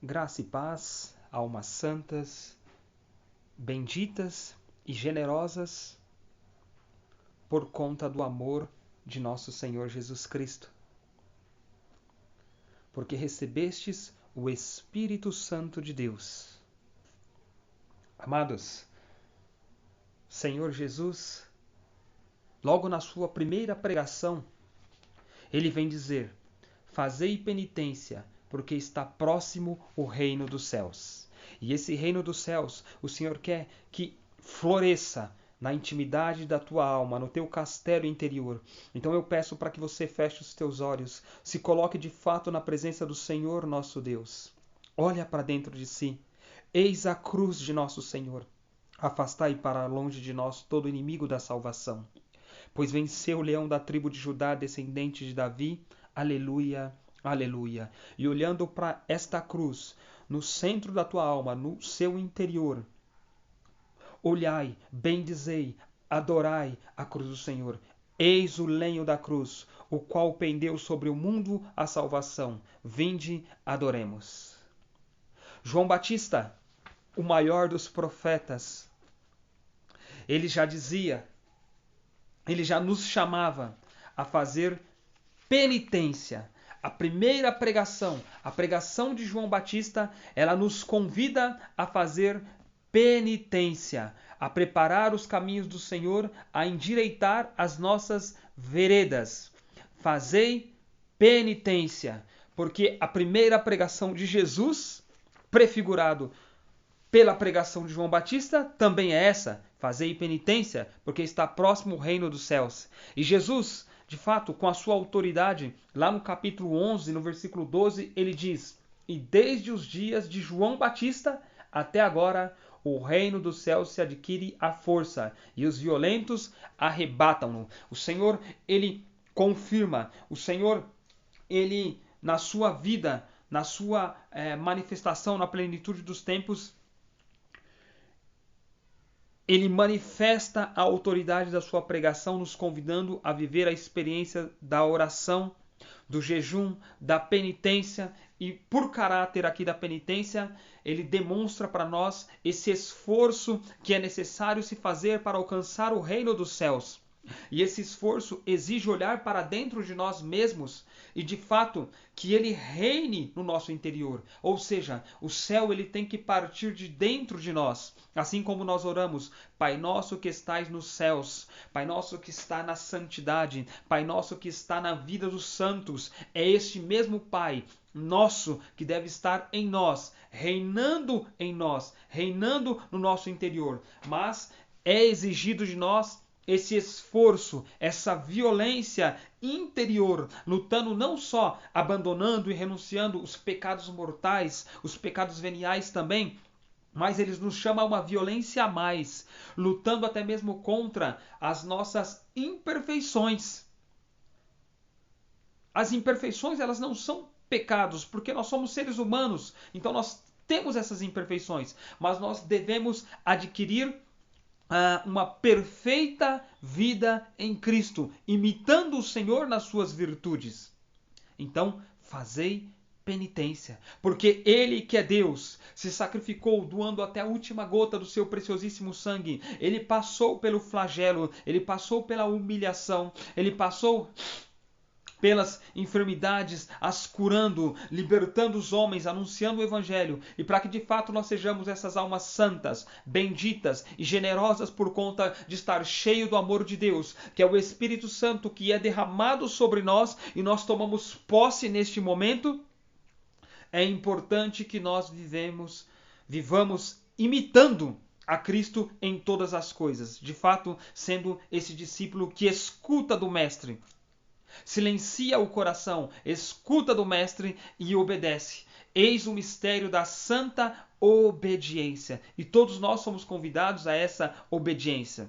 Graça e paz, almas santas, benditas e generosas por conta do amor de nosso Senhor Jesus Cristo. Porque recebestes o Espírito Santo de Deus. Amados, Senhor Jesus, logo na sua primeira pregação, ele vem dizer: fazei penitência, porque está próximo o reino dos céus. E esse reino dos céus, o Senhor quer que floresça na intimidade da tua alma, no teu castelo interior. Então eu peço para que você feche os teus olhos, se coloque de fato na presença do Senhor nosso Deus. Olha para dentro de si. Eis a cruz de nosso Senhor. Afastai para longe de nós todo inimigo da salvação. Pois venceu o leão da tribo de Judá, descendente de Davi. Aleluia, aleluia. E olhando para esta cruz, no centro da tua alma, no seu interior, olhai, bendizei, adorai a cruz do Senhor. Eis o lenho da cruz, o qual pendeu sobre o mundo a salvação. Vinde, adoremos. João Batista, o maior dos profetas, ele já dizia, ele já nos chamava a fazer penitência. A primeira pregação, a pregação de João Batista, ela nos convida a fazer penitência, a preparar os caminhos do Senhor, a endireitar as nossas veredas. Fazei penitência, porque a primeira pregação de Jesus, prefigurado pela pregação de João Batista, também é essa: fazei penitência, porque está próximo o reino dos céus. E Jesus, de fato, com a sua autoridade, lá no capítulo 11, no versículo 12, ele diz: e desde os dias de João Batista até agora, o reino dos céus se adquire à força, e os violentos arrebatam-no. O Senhor, ele confirma, o Senhor, ele, na sua vida, na sua manifestação, na plenitude dos tempos, ele manifesta a autoridade da sua pregação, nos convidando a viver a experiência da oração, do jejum, da penitência. E por caráter aqui da penitência, ele demonstra para nós esse esforço que é necessário se fazer para alcançar o reino dos céus. E esse esforço exige olhar para dentro de nós mesmos e, de fato, que ele reine no nosso interior. Ou seja, o céu ele tem que partir de dentro de nós. Assim como nós oramos: Pai nosso que estais nos céus, Pai nosso que está na santidade, Pai nosso que está na vida dos santos. É este mesmo Pai nosso que deve estar em nós, reinando em nós, reinando no nosso interior. Mas é exigido de nós esse esforço, essa violência interior, lutando não só abandonando e renunciando os pecados mortais, os pecados veniais também, mas eles nos chamam a uma violência a mais, lutando até mesmo contra as nossas imperfeições. As imperfeições, elas não são pecados, porque nós somos seres humanos, então nós temos essas imperfeições, mas nós devemos adquirir uma perfeita vida em Cristo, imitando o Senhor nas suas virtudes. Então, fazei penitência, porque Ele que é Deus se sacrificou, doando até a última gota do seu preciosíssimo sangue. Ele passou pelo flagelo, ele passou pela humilhação, ele passou pelas enfermidades, as curando, libertando os homens, anunciando o Evangelho, e para que de fato nós sejamos essas almas santas, benditas e generosas por conta de estar cheio do amor de Deus, que é o Espírito Santo que é derramado sobre nós e nós tomamos posse neste momento. É importante que nós vivamos imitando a Cristo em todas as coisas, de fato sendo esse discípulo que escuta do Mestre. Silencia o coração, escuta do Mestre e obedece. Eis o mistério da santa obediência. E todos nós somos convidados a essa obediência.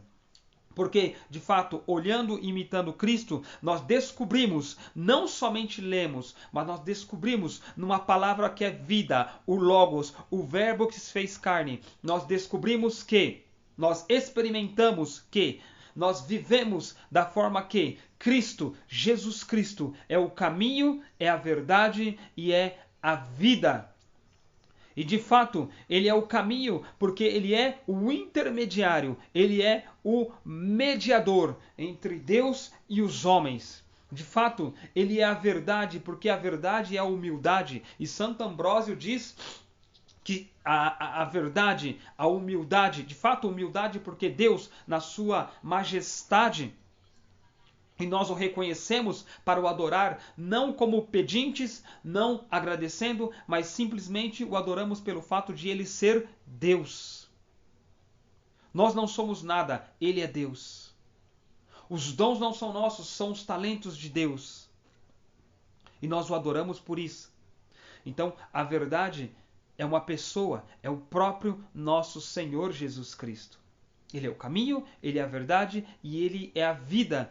Porque, de fato, olhando e imitando Cristo, nós descobrimos, não somente lemos, mas nós descobrimos numa palavra que é vida, o Logos, o Verbo que se fez carne. Nós descobrimos que, nós experimentamos que, nós vivemos da forma que Cristo, Jesus Cristo, é o caminho, é a verdade e é a vida. E de fato, ele é o caminho, porque ele é o intermediário, ele é o mediador entre Deus e os homens. De fato, ele é a verdade, porque a verdade é a humildade. E Santo Ambrósio diz que a verdade, a humildade, de fato, humildade, porque Deus, na sua majestade, e nós o reconhecemos para o adorar, não como pedintes, não agradecendo, mas simplesmente o adoramos pelo fato de ele ser Deus. Nós não somos nada, ele é Deus. Os dons não são nossos, são os talentos de Deus. E nós o adoramos por isso. Então, a verdade é uma pessoa, é o próprio nosso Senhor Jesus Cristo. Ele é o caminho, ele é a verdade e ele é a vida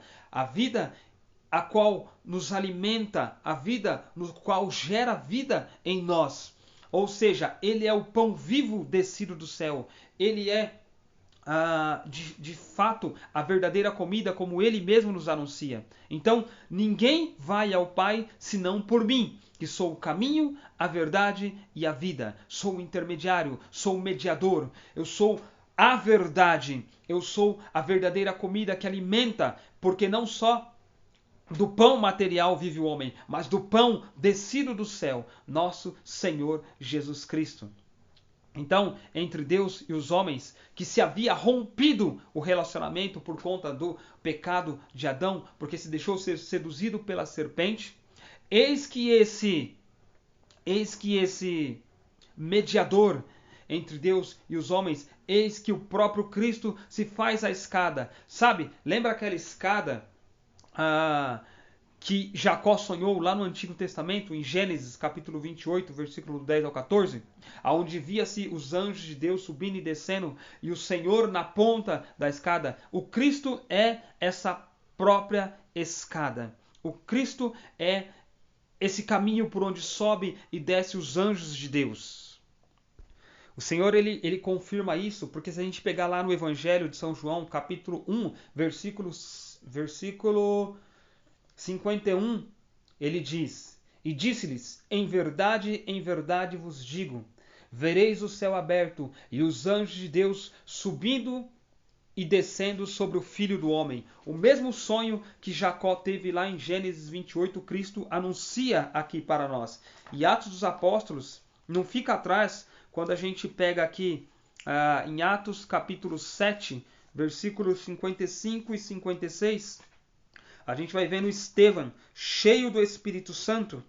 a qual nos alimenta, a vida no qual gera vida em nós. Ou seja, ele é o pão vivo descido do céu. Ele é, de fato, a verdadeira comida, como ele mesmo nos anuncia. Então, ninguém vai ao Pai senão por mim, que sou o caminho, a verdade e a vida. Sou o intermediário, sou o mediador, eu sou a verdade, eu sou a verdadeira comida que alimenta, porque não só do pão material vive o homem, mas do pão descido do céu, nosso Senhor Jesus Cristo. Então, entre Deus e os homens, que se havia rompido o relacionamento por conta do pecado de Adão, porque se deixou ser seduzido pela serpente, eis que esse mediador entre Deus e os homens, eis que o próprio Cristo se faz a escada. Sabe, lembra aquela escada que Jacó sonhou lá no Antigo Testamento, em Gênesis capítulo 28, versículo 10 ao 14, onde via-se os anjos de Deus subindo e descendo, e o Senhor na ponta da escada? O Cristo é essa própria escada. O Cristo é esse caminho por onde sobe e desce os anjos de Deus. O Senhor, ele confirma isso, porque se a gente pegar lá no Evangelho de São João, capítulo 1, versículo 51, ele diz: E disse-lhes, em verdade vos digo, vereis o céu aberto e os anjos de Deus subindo e descendo sobre o Filho do Homem. O mesmo sonho que Jacó teve lá em Gênesis 28, Cristo anuncia aqui para nós. E Atos dos Apóstolos não fica atrás quando a gente pega aqui em Atos capítulo 7, versículos 55 e 56, a gente vai vendo Estevão, cheio do Espírito Santo,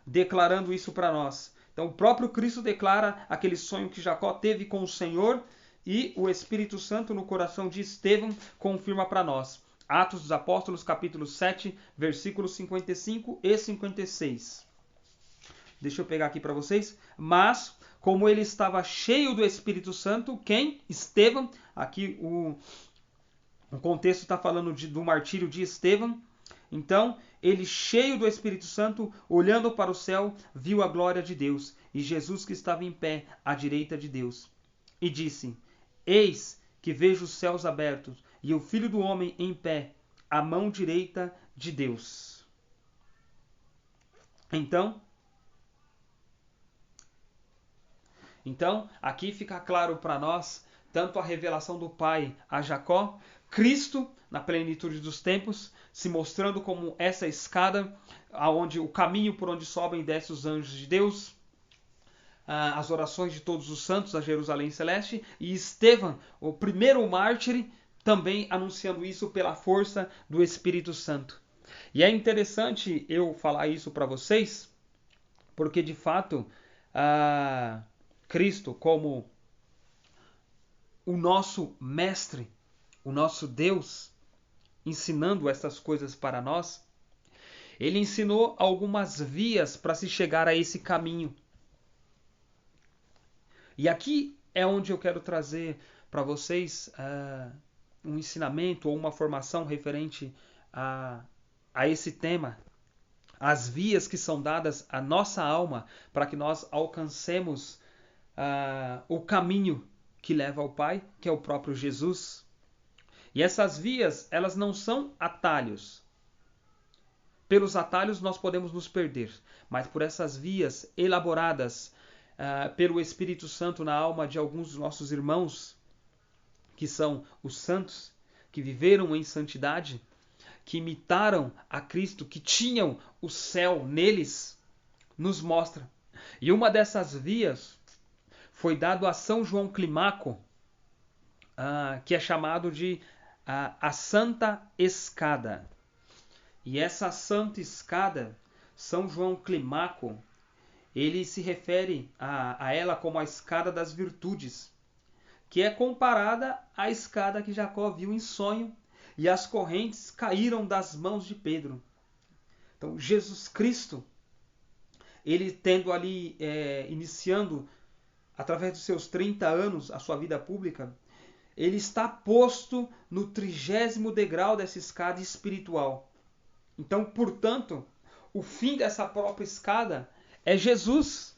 declarando isso para nós. Então o próprio Cristo declara aquele sonho que Jacó teve com o Senhor, e o Espírito Santo no coração de Estevão confirma para nós. Atos dos Apóstolos, capítulo 7, versículos 55 e 56. Deixa eu pegar aqui para vocês. Mas, como ele estava cheio do Espírito Santo, quem? Estevão. Aqui o contexto está falando do martírio de Estevão. Então, ele cheio do Espírito Santo, olhando para o céu, viu a glória de Deus e Jesus que estava em pé à direita de Deus. E disse: Eis que vejo os céus abertos e o Filho do Homem em pé, à mão direita de Deus. Então, aqui fica claro para nós, tanto a revelação do Pai a Jacó, Cristo, na plenitude dos tempos, se mostrando como essa escada, aonde o caminho por onde sobem e descem os anjos de Deus, as orações de todos os santos a Jerusalém Celeste, e Estevão, o primeiro mártir, também anunciando isso pela força do Espírito Santo. E é interessante eu falar isso para vocês, porque de fato, Cristo, como o nosso mestre, o nosso Deus, ensinando essas coisas para nós, ele ensinou algumas vias para se chegar a esse caminho. E aqui é onde eu quero trazer para vocês um ensinamento ou uma formação referente a esse tema. As vias que são dadas à nossa alma para que nós alcancemos o caminho que leva ao Pai, que é o próprio Jesus. E essas vias, elas não são atalhos. Pelos atalhos nós podemos nos perder, mas por essas vias elaboradas, pelo Espírito Santo na alma de alguns dos nossos irmãos, que são os santos, que viveram em santidade, que imitaram a Cristo, que tinham o céu neles, nos mostra. E uma dessas vias foi dado a São João Climaco, que é chamado de a Santa Escada. E essa Santa Escada, São João Climaco, ele se refere a ela como a escada das virtudes, que é comparada à escada que Jacó viu em sonho e as correntes caíram das mãos de Pedro. Então, Jesus Cristo, ele tendo ali, iniciando, através dos seus 30 anos, a sua vida pública, ele está posto no 30º degrau dessa escada espiritual. Então, portanto, o fim dessa própria escada é Jesus.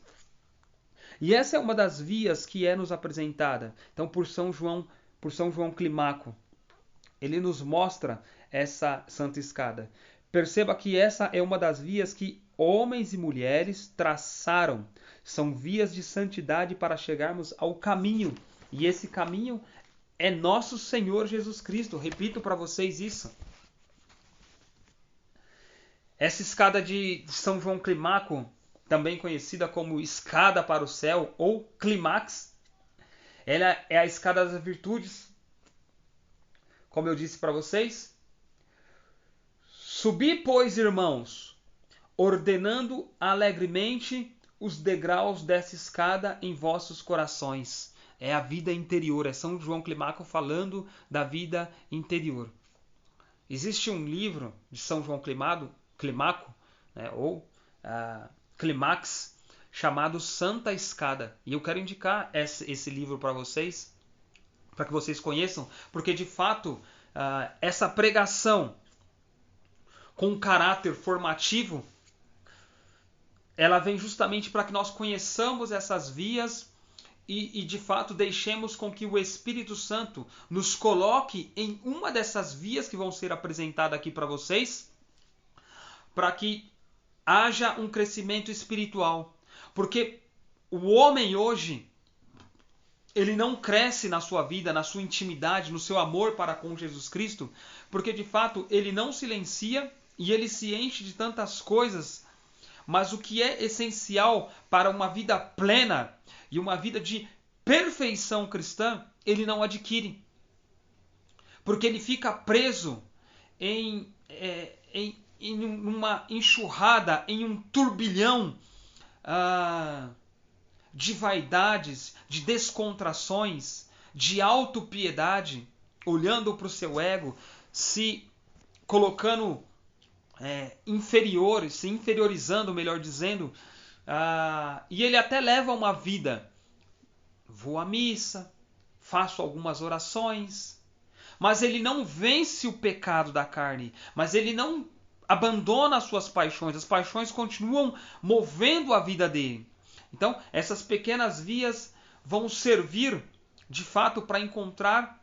E essa é uma das vias que é nos apresentada. Então, por São João Climaco, ele nos mostra essa santa escada. Perceba que essa é uma das vias que homens e mulheres traçaram. São vias de santidade para chegarmos ao caminho. E esse caminho é nosso Senhor Jesus Cristo. Repito para vocês isso. Essa escada de São João Climaco, também conhecida como escada para o céu ou clímax, ela é a escada das virtudes. Como eu disse para vocês, subi, pois, irmãos, ordenando alegremente os degraus dessa escada em vossos corações. É a vida interior, é São João Climaco falando da vida interior. Existe um livro de São João Climaco, né, ou Clímax, chamado Santa Escada. E eu quero indicar esse livro para vocês, para que vocês conheçam, porque de fato essa pregação com caráter formativo, ela vem justamente para que nós conheçamos essas vias e de fato deixemos com que o Espírito Santo nos coloque em uma dessas vias que vão ser apresentadas aqui para vocês, para que haja um crescimento espiritual. Porque o homem hoje, ele não cresce na sua vida, na sua intimidade, no seu amor para com Jesus Cristo, porque de fato ele não silencia e ele se enche de tantas coisas. Mas o que é essencial para uma vida plena e uma vida de perfeição cristã, ele não adquire. Porque ele fica preso em uma enxurrada, em um turbilhão de vaidades, de descontrações, de autopiedade, olhando para o seu ego, se colocando inferior, se inferiorizando, melhor dizendo, e ele até leva uma vida. Vou à missa, faço algumas orações, mas ele não vence o pecado da carne, mas ele não abandona as suas paixões, as paixões continuam movendo a vida dele. Então, essas pequenas vias vão servir, de fato, para encontrar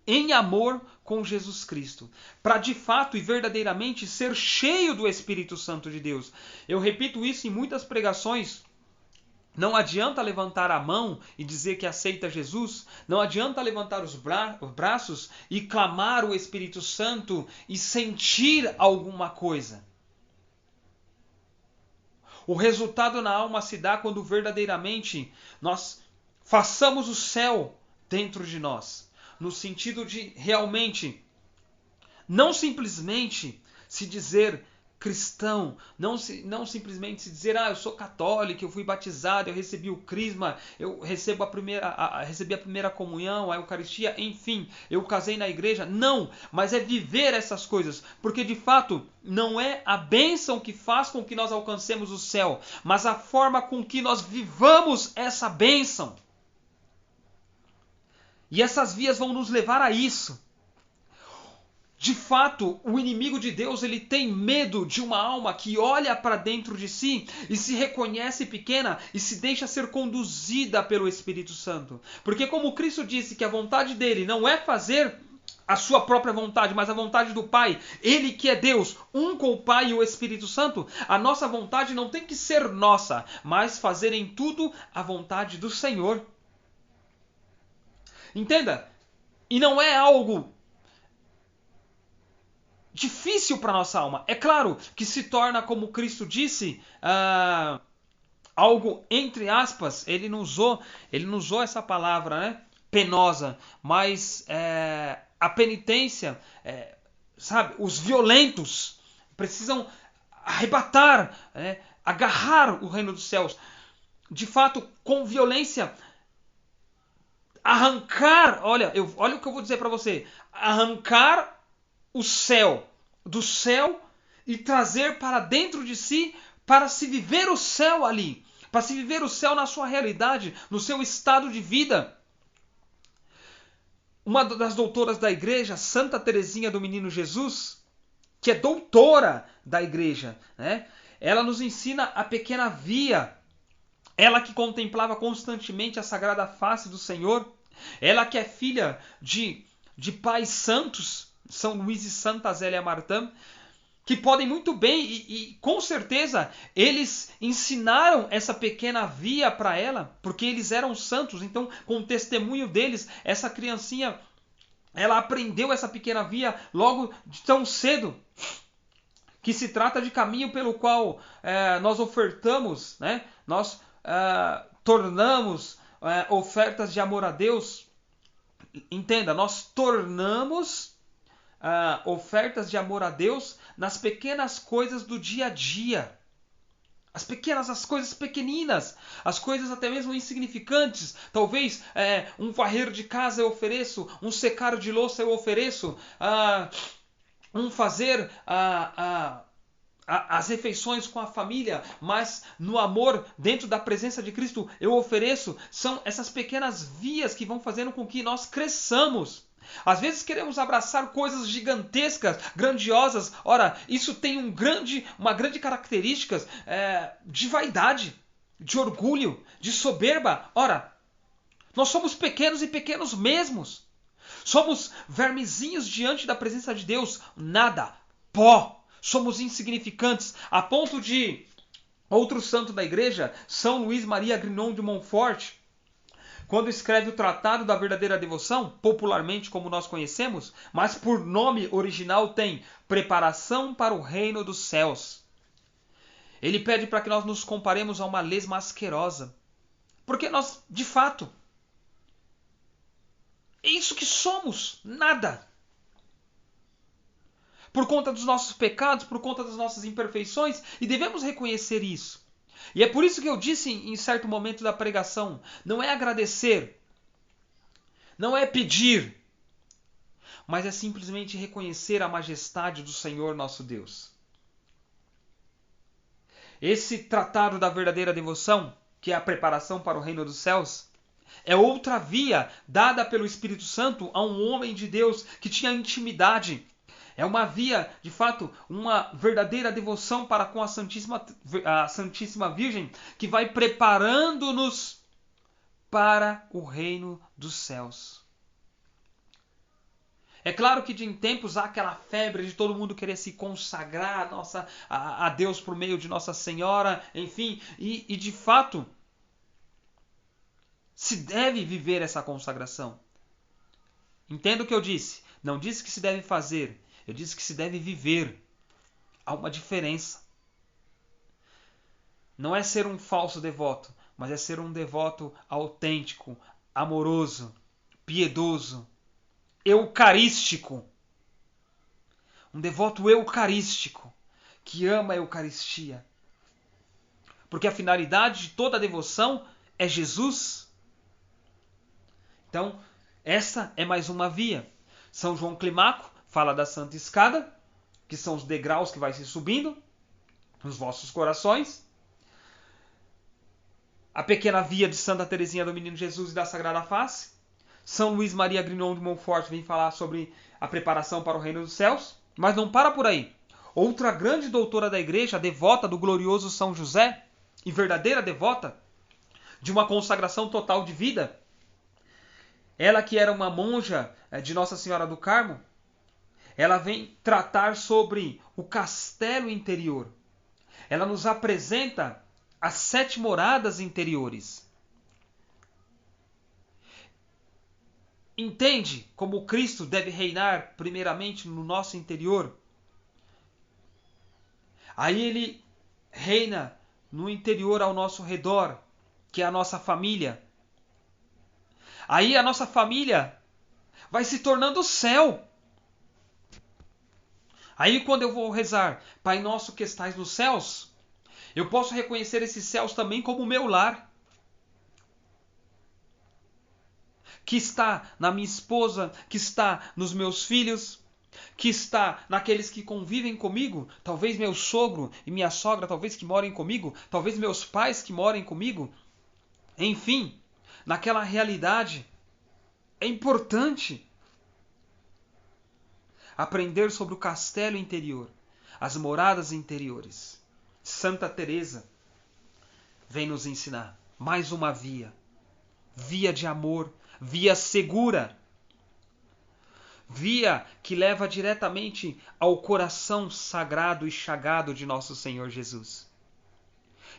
em amor com Jesus Cristo, para de fato e verdadeiramente ser cheio do Espírito Santo de Deus. Eu repito isso em muitas pregações. Não adianta levantar a mão e dizer que aceita Jesus. Não adianta levantar os braços e clamar o Espírito Santo e sentir alguma coisa. O resultado na alma se dá quando verdadeiramente nós façamos o céu dentro de nós. No sentido de realmente, não simplesmente se dizer cristão, não simplesmente se dizer, eu sou católico, eu fui batizado, eu recebi o crisma, eu recebi a primeira comunhão, a Eucaristia, enfim, eu casei na igreja. Não, mas é viver essas coisas, porque de fato não é a bênção que faz com que nós alcancemos o céu, mas a forma com que nós vivamos essa bênção. E essas vias vão nos levar a isso. De fato, o inimigo de Deus, ele tem medo de uma alma que olha para dentro de si e se reconhece pequena e se deixa ser conduzida pelo Espírito Santo. Porque como Cristo disse que a vontade dele não é fazer a sua própria vontade, mas a vontade do Pai. Ele que é Deus, um com o Pai e o Espírito Santo. A nossa vontade não tem que ser nossa, mas fazer em tudo a vontade do Senhor. Entenda? E não é algo difícil para nossa alma. É claro que se torna, como Cristo disse, algo, entre aspas, ele não usou essa palavra, né? Penosa, mas a penitência, sabe, os violentos precisam arrebatar, agarrar o reino dos céus. De fato, com violência, arrancar, olha o que eu vou dizer para você, arrancar o céu do céu e trazer para dentro de si, para se viver o céu ali, para se viver o céu na sua realidade, no seu estado de vida. Uma das doutoras da igreja, Santa Teresinha do Menino Jesus, que é doutora da igreja, né? Ela nos ensina a pequena via. Ela que contemplava constantemente a sagrada face do Senhor. Ela que é filha de pais santos, São Luís e Santa Zélia Martã, que podem muito bem e com certeza eles ensinaram essa pequena via para ela, porque eles eram santos. Então, com o testemunho deles, essa criancinha, ela aprendeu essa pequena via logo de tão cedo, que se trata de caminho pelo qual nós ofertamos, né? Nós tornamos ofertas de amor a Deus. Entenda, nós tornamos ofertas de amor a Deus nas pequenas coisas do dia a dia. As coisas pequeninas, as coisas até mesmo insignificantes. Talvez um varrer de casa eu ofereço, um secar de louça eu ofereço, um fazer as refeições com a família, mas no amor, dentro da presença de Cristo, eu ofereço. São essas pequenas vias que vão fazendo com que nós cresçamos. Às vezes queremos abraçar coisas gigantescas, grandiosas. Ora, isso tem uma grande característica de vaidade, de orgulho, de soberba. Ora, nós somos pequenos e pequenos mesmos. Somos vermezinhos diante da presença de Deus. Nada, pó. Somos insignificantes, a ponto de outro santo da igreja, São Luís Maria Grignon de Montfort, quando escreve o Tratado da Verdadeira Devoção, popularmente como nós conhecemos, mas por nome original tem Preparação para o Reino dos Céus. Ele pede para que nós nos comparemos a uma lesma asquerosa, porque nós, de fato, é isso que somos, nada. Por conta dos nossos pecados, por conta das nossas imperfeições, e devemos reconhecer isso. E é por isso que eu disse em certo momento da pregação, não é agradecer, não é pedir, mas é simplesmente reconhecer a majestade do Senhor nosso Deus. Esse tratado da verdadeira devoção, que é a preparação para o reino dos céus, é outra via dada pelo Espírito Santo a um homem de Deus que tinha intimidade. É uma via, de fato, uma verdadeira devoção para com a Santíssima Virgem, que vai preparando-nos para o reino dos céus. É claro que em tempos há aquela febre de todo mundo querer se consagrar a Deus por meio de Nossa Senhora, enfim, e de fato se deve viver essa consagração. Entenda o que eu disse. Não disse que se deve fazer. Eu disse que se deve viver. Há uma diferença. Não é ser um falso devoto, mas é ser um devoto autêntico, amoroso, piedoso, eucarístico. Um devoto eucarístico, que ama a Eucaristia. Porque a finalidade de toda a devoção é Jesus. Então, essa é mais uma via. São João Climaco fala da Santa Escada, que são os degraus que vai se subindo nos vossos corações. A pequena via de Santa Teresinha do Menino Jesus e da Sagrada Face. São Luís Maria Grignon de Montfort vem falar sobre a preparação para o reino dos céus. Mas não para por aí. Outra grande doutora da igreja, devota do glorioso São José, e verdadeira devota, de uma consagração total de vida, ela que era uma monja de Nossa Senhora do Carmo, ela vem tratar sobre o castelo interior. Ela nos apresenta as 7 moradas interiores. Entende como Cristo deve reinar primeiramente no nosso interior? Aí ele reina no interior ao nosso redor, que é a nossa família. Aí a nossa família vai se tornando o céu. Aí quando eu vou rezar, Pai Nosso que estais nos céus, eu posso reconhecer esses céus também como o meu lar. Que está na minha esposa, que está nos meus filhos, que está naqueles que convivem comigo, talvez meu sogro e minha sogra, talvez que morem comigo, talvez meus pais que morem comigo. Enfim, naquela realidade é importante aprender sobre o castelo interior, as moradas interiores. Santa Teresa vem nos ensinar mais uma via, via de amor, via segura, via que leva diretamente ao coração sagrado e chagado de nosso Senhor Jesus.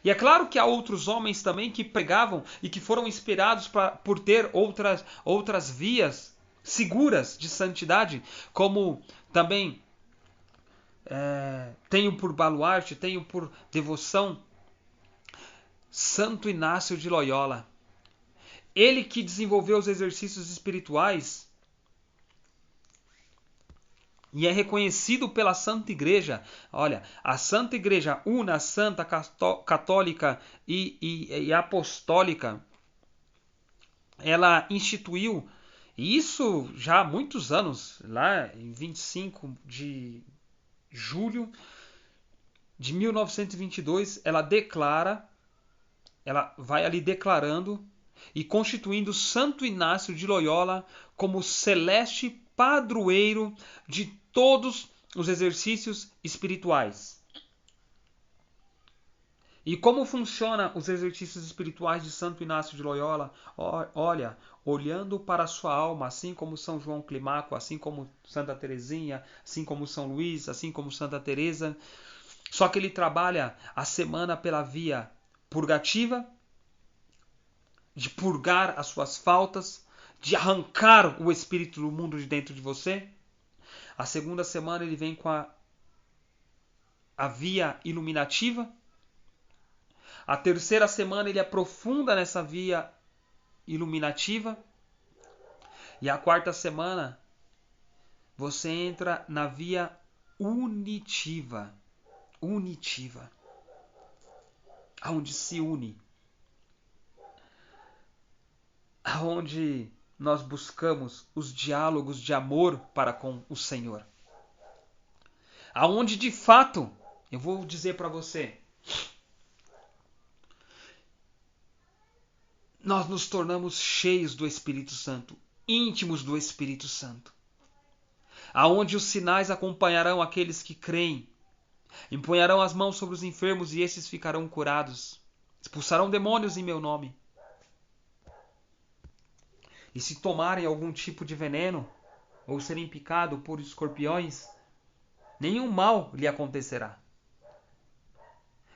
E é claro que há outros homens também que pregavam e que foram inspirados por ter outras vias seguras de santidade, como também tenho por baluarte, tenho por devoção Santo Inácio de Loyola. Ele que desenvolveu os exercícios espirituais e é reconhecido pela Santa Igreja. Olha, a Santa Igreja una, santa, católica e apostólica, ela instituiu, isso já há muitos anos, lá em 25 de julho de 1922, ela declara, ela vai ali declarando e constituindo Santo Inácio de Loyola como celeste padroeiro de todos os exercícios espirituais. E como funcionam os exercícios espirituais de Santo Inácio de Loyola? Olha, olhando para a sua alma, assim como São João Climaco, assim como Santa Teresinha, assim como São Luís, assim como Santa Teresa. Só que ele trabalha a semana pela via purgativa, de purgar as suas faltas, de arrancar o espírito do mundo de dentro de você. A segunda semana ele vem com a via iluminativa. A terceira semana ele aprofunda nessa via iluminativa. E a quarta semana você entra na via unitiva. Unitiva. Onde se une. Onde nós buscamos os diálogos de amor para com o Senhor. Aonde de fato, eu vou dizer para você, nós nos tornamos cheios do Espírito Santo, íntimos do Espírito Santo. Aonde os sinais acompanharão aqueles que creem, empunharão as mãos sobre os enfermos e esses ficarão curados, expulsarão demônios em meu nome. E se tomarem algum tipo de veneno, ou serem picados por escorpiões, nenhum mal lhe acontecerá.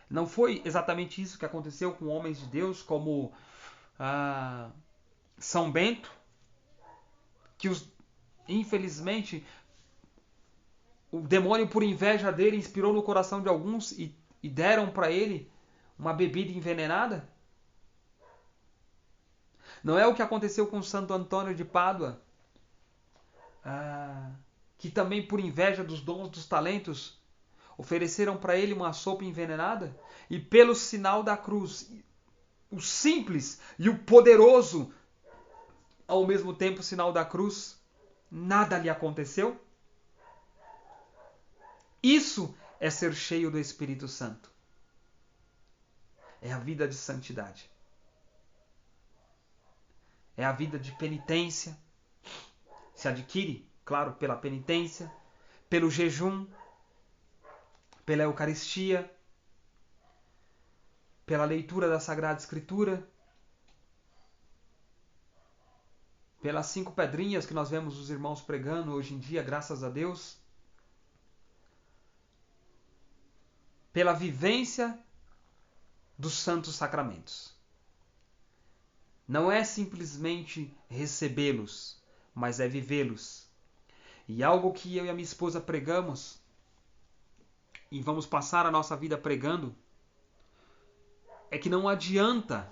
Não foi exatamente isso que aconteceu com homens de Deus como São Bento, que infelizmente o demônio, por inveja dele, inspirou no coração de alguns e deram para ele uma bebida envenenada? Não é o que aconteceu com Santo Antônio de Pádua, que também por inveja dos dons, dos talentos, ofereceram para ele uma sopa envenenada? E pelo sinal da cruz, o simples e o poderoso, ao mesmo tempo sinal da cruz, nada lhe aconteceu? Isso é ser cheio do Espírito Santo. É a vida de santidade. É a vida de penitência. Se adquire, claro, pela penitência, pelo jejum, pela Eucaristia, pela leitura da Sagrada Escritura, pelas 5 pedrinhas que nós vemos os irmãos pregando hoje em dia, graças a Deus, pela vivência dos santos sacramentos. Não é simplesmente recebê-los, mas é vivê-los. E algo que eu e a minha esposa pregamos, e vamos passar a nossa vida pregando, é que não adianta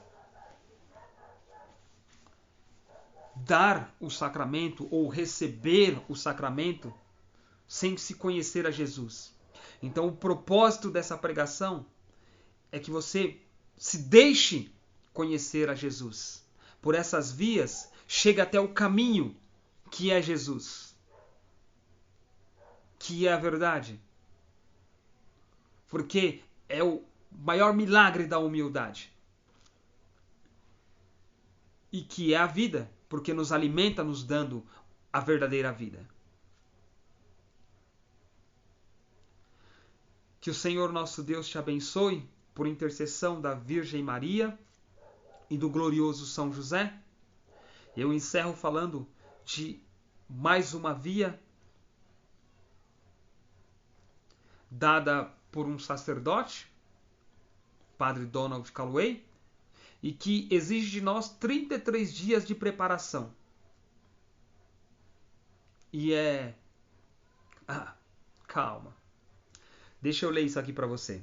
dar o sacramento ou receber o sacramento sem se conhecer a Jesus. Então o propósito dessa pregação é que você se deixe conhecer a Jesus. Por essas vias, chega até o caminho que é Jesus, que é a verdade. Porque é o maior milagre da humildade. E que é a vida, porque nos alimenta, nos dando a verdadeira vida. Que o Senhor nosso Deus te abençoe por intercessão da Virgem Maria e do glorioso São José. Eu encerro falando de mais uma via dada por um sacerdote, Padre Donald Calloway, e que exige de nós 33 dias de preparação. E é... calma. Deixa eu ler isso aqui para você.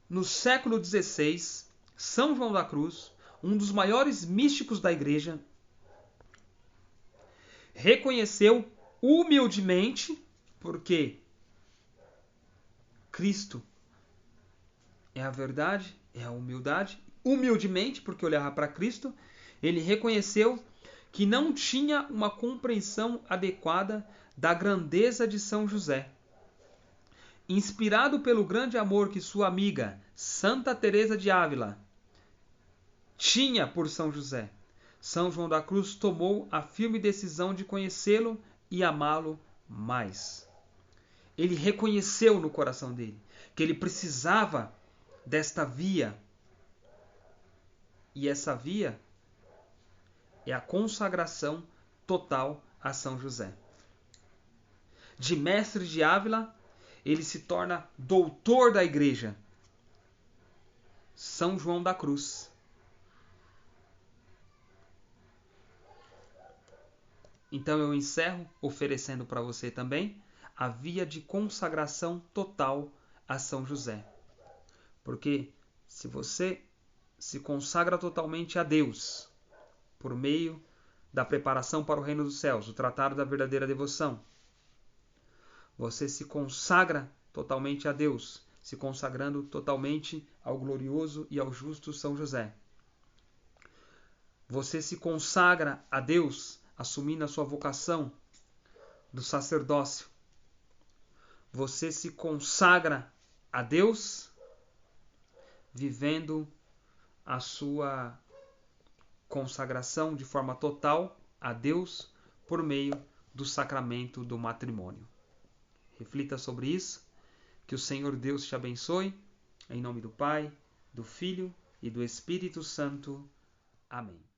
No século XVI, São João da Cruz, um dos maiores místicos da Igreja, reconheceu humildemente, porque Cristo é a verdade, é a humildade, humildemente, porque olhava para Cristo, ele reconheceu que não tinha uma compreensão adequada da grandeza de São José. Inspirado pelo grande amor que sua amiga Santa Teresa de Ávila tinha por São José, São João da Cruz tomou a firme decisão de conhecê-lo e amá-lo mais. Ele reconheceu no coração dele que ele precisava desta via. E essa via é a consagração total a São José. De mestre de Ávila, ele se torna doutor da Igreja, São João da Cruz. Então eu encerro oferecendo para você também a via de consagração total a São José. Porque se você se consagra totalmente a Deus por meio da preparação para o reino dos céus, o tratado da verdadeira devoção, você se consagra totalmente a Deus, se consagrando totalmente ao glorioso e ao justo São José. Você se consagra a Deus assumindo a sua vocação do sacerdócio. Você se consagra a Deus vivendo a sua consagração de forma total a Deus por meio do sacramento do matrimônio. Reflita sobre isso. Que o Senhor Deus te abençoe. Em nome do Pai, do Filho e do Espírito Santo. Amém.